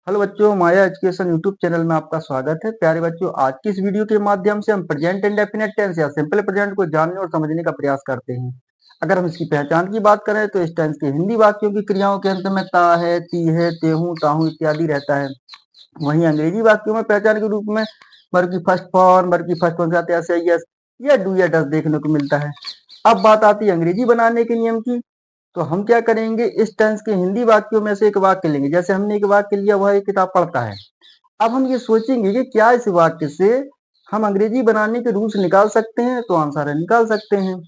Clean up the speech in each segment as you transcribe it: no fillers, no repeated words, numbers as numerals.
Hello बच्चों, माया education YouTube channel में आपका स्वागत है। प्यारे बच्चों, आज की इस वीडियो के माध्यम से हम प्रेजेंट इंडेफिनिट टेंस या सिंपल प्रेजेंट को जानने और समझने का प्रयास करते हैं। अगर हम इसकी पहचान की बात करें तो इस टेंस के हिंदी वाक्यों की क्रियाओं के अंत में ता है, ती है, तेहूं, ताहूं इत्यादि रहता है। वहीं अंग्रेजी वाक्यों में पहचान के रूप में वर्ब की फर्स्ट फॉर्म, वर्ब की फर्स्ट फॉर्म के साथ ऐसे यस या डू या डस देखने को मिलता है। अब बात आती है अंग्रेजी बनाने के नियम की। तो हम क्या करेंगे, इस टेंस के हिंदी वाक्यों में से एक वाक्य लेंगे। जैसे हमने एक वाक्य लिया, वह एक किताब पढ़ता है। अब हम ये सोचेंगे कि क्या इस वाक्य से हम अंग्रेजी बनाने के रूल्स निकाल सकते हैं, तो आंसर है निकाल सकते हैं।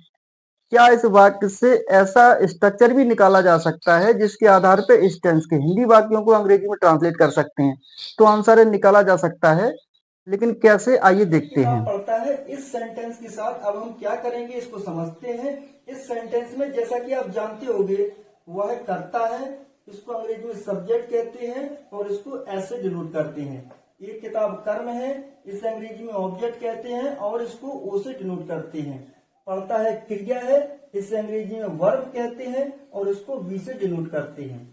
क्या इस वाक्य से ऐसा स्ट्रक्चर भी निकाला जा सकता है जिसके आधार पर इस टेंस के हिंदी वाक्यों को अंग्रेजी में ट्रांसलेट कर सकते हैं, तो आंसर है निकाला जा सकता है। लेकिन कैसे, आइए देखते हैं। पढ़ता है इस सेंटेंस के साथ अब हम क्या करेंगे इसको समझते हैं। इस सेंटेंस में जैसा कि आप जानते होंगे वह करता है, इसको अंग्रेजी में सब्जेक्ट कहते हैं और इसको ऐसे डिनोट करते हैं। ये किताब कर्म है, इसे अंग्रेजी में ऑब्जेक्ट कहते हैं और इसको ओ से डिनोट करते हैं। पढ़ता है क्रिया है, इसे अंग्रेजी में वर्ब कहते हैं और इसको वी से डिनोट करते हैं।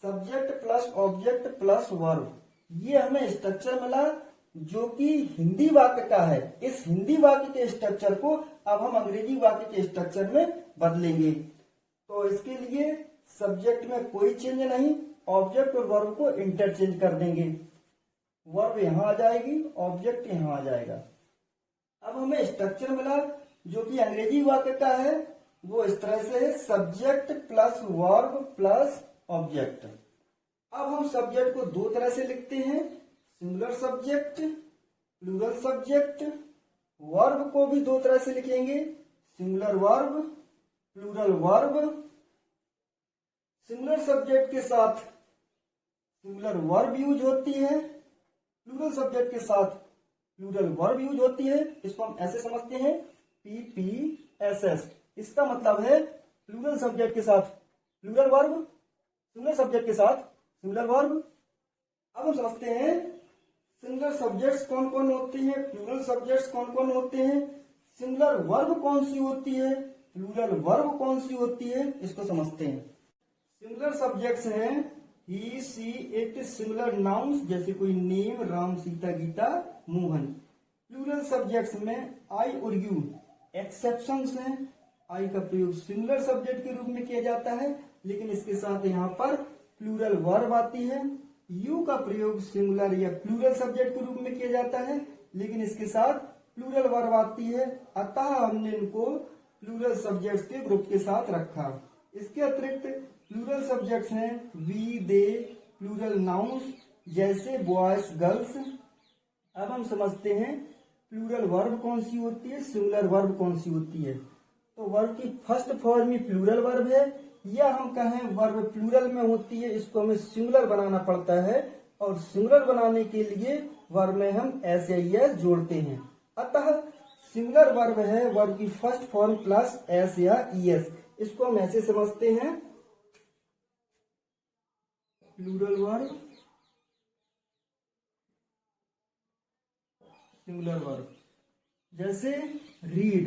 Subject plus object plus verb, ये हमें स्ट्रक्चर मिला जो कि हिंदी वाक्य का है। इस हिंदी वाक्य के स्ट्रक्चर को अब हम अंग्रेजी वाक्य के स्ट्रक्चर में बदलेंगे। तो इसके लिए सब्जेक्ट में कोई चेंज नहीं, ऑब्जेक्ट और वर्ब को इंटरचेंज कर देंगे। वर्ब यहां आ जाएगी, ऑब्जेक्ट यहां आ जाएगा। अब हमें स्ट्रक्चर मिला जो कि अंग्रेजी वाक्य का है, वो इस तरह से है, subject plus verb plus object. अब हम सब्जेक्ट को दो तरह से लिखते हैं, singular subject, plural subject. Verb को भी दो तरह से लिखेंगे, singular verb, plural verb. Singular subject के साथ सिंगुलर वर्ब यूज होती है, प्लूरल सब्जेक्ट के साथ प्लूरल वर्ब यूज होती है। इसको हम ऐसे समझते हैं, PPSS। इसका मतलब है प्लूरल सब्जेक्ट के साथ प्लूरल वर्ब, सिंगुलर सब्जेक्ट के साथ सिंगुलर वर्ब। अब हम समझते हैं सिंगुलर सब्जेक्ट्स कौन कौन होते हैं, प्लूरल सब्जेक्ट्स कौन कौन होते हैं, सिंगुलर वर्ब कौन सी होती है, प्लूरल वर्ब कौन सी होती है, इसको समझते हैं। सिंगुलर सब्जेक्ट्स हैं he, she, it. Singular nouns जैसे कोई name, Ram, Sita, Gita, Mohan. Plural subjects में आई और यू एक्सेप्शंस हैं। आई का प्रयोग सिंगुलर सब्जेक्ट के रूप में किया जाता है, लेकिन इसके साथ यहाँ पर प्लूरल वर्ब आती है। यू का प्रयोग सिंगुलर या प्लूरल सब्जेक्ट के रूप में किया जाता है, लेकिन इसके साथ प्लूरल वर्ब आती है। अतः हमने इनको प्लूरल सब्जेक्ट्स के ग्रुप के साथ रखा। इसके अतिरिक्त प्लूरल सब्जेक्ट्स हैं वी, दे। प्लूरल नाउन्स जैसे बॉयज, गर्ल्स। अब हम समझते हैं प्लूरल वर्ब कौन सी होती है, सिंगुलर वर्ब कौन सी होती है। तो वर्ब की फर्स्ट फॉर्म ही प्लूरल वर्ब है, या हम कहें वर्ब प्लूरल में होती है, इसको हमें सिंगुलर बनाना पड़ता है और सिंगुलर बनाने के लिए वर्ब में हम एस या ईएस जोड़ते हैं। अतः सिंगुलर वर्ब है वर्ब की फर्स्ट फॉर्म प्लस एस या ईएस। इसको हम ऐसे समझते हैं, प्लूरल वर्ब, सिंगुलर वर्ब। जैसे रीड,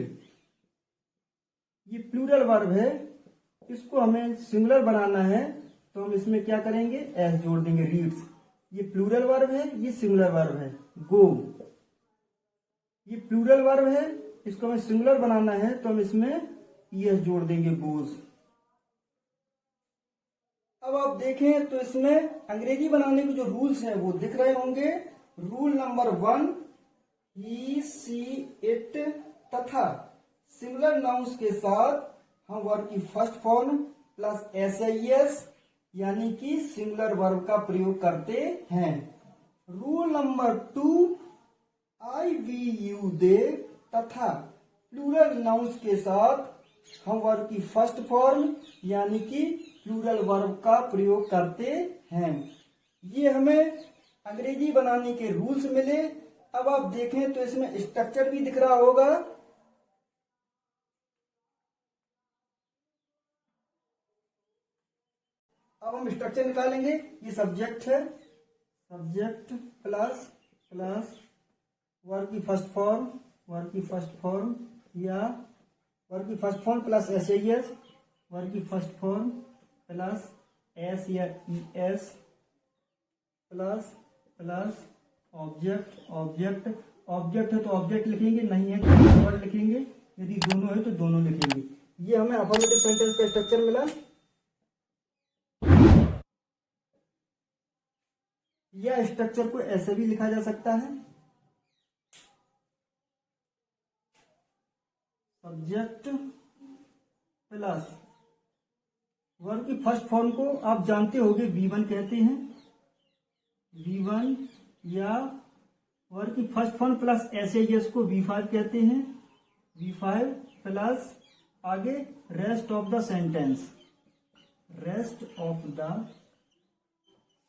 ये प्लूरल वर्ब है, इसको हमें सिंगुलर बनाना है तो हम इसमें क्या करेंगे, एस जोड़ देंगे, रीड्स। ये प्लूरल वर्ब है, ये सिंगुलर वर्ब है। गो, ये प्लूरल वर्ब है, इसको हमें सिंगुलर बनाना है तो हम इसमें एस जोड़ देंगे, गोज। अब आप देखें तो इसमें अंग्रेजी बनाने के जो रूल्स हैं वो दिख रहे होंगे। Rule number 1, he, she, it तथा सिंगुलर नाउन्स के साथ हम वर्ब की फर्स्ट फॉर्म प्लस एस यानी कि सिंगुलर वर्ब का प्रयोग करते हैं। Rule number 2, I, we, you, they तथा प्लूरल नाउन्स के साथ हम वर्ब की फर्स्ट फॉर्म यानी कि प्लूरल वर्ब का प्रयोग करते हैं। ये हमें अंग्रेजी बनाने के रूल्स मिले। अब आप देखें तो इसमें स्ट्रक्चर भी दिख रहा होगा। अब हम स्ट्रक्चर निकालेंगे। ये सब्जेक्ट है, सब्जेक्ट प्लस प्लस वर्ब की फर्स्ट फॉर्म, वर्ब की फर्स्ट फॉर्म या वर्ब की first form plus S, verb की फर्स्ट फॉर्म प्लस एस या E S. Plus plus object object object है तो ऑब्जेक्ट लिखेंगे, नहीं है तो वर्ड लिखेंगे, यदि दोनों है तो दोनों लिखेंगे। ये हमें अफर्मेटिव सेंटेंस का स्ट्रक्चर मिला। या स्ट्रक्चर को ऐसे भी लिखा जा सकता है, सब्जेक्ट प्लस वर्ब की फर्स्ट फॉर्म को आप जानते होंगे V1 कहते हैं, V1, या वर्ब की फर्स्ट फॉर्म प्लस एस को V5 कहते हैं, V5 प्लस आगे rest of the sentence, rest of the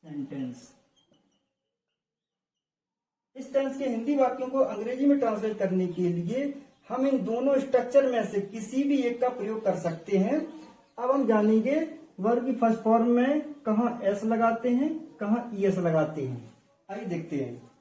sentence. इस टेंस के हिंदी वाक्यों को अंग्रेजी में ट्रांसलेट करने के लिए हम इन दोनों स्ट्रक्चर में से किसी भी एक का प्रयोग कर सकते हैं। अब हम जानेंगे वर्ब की फर्स्ट फॉर्म में कहाँ एस लगाते हैं, कहाँ ईएस लगाते हैं। आइए देखते हैं।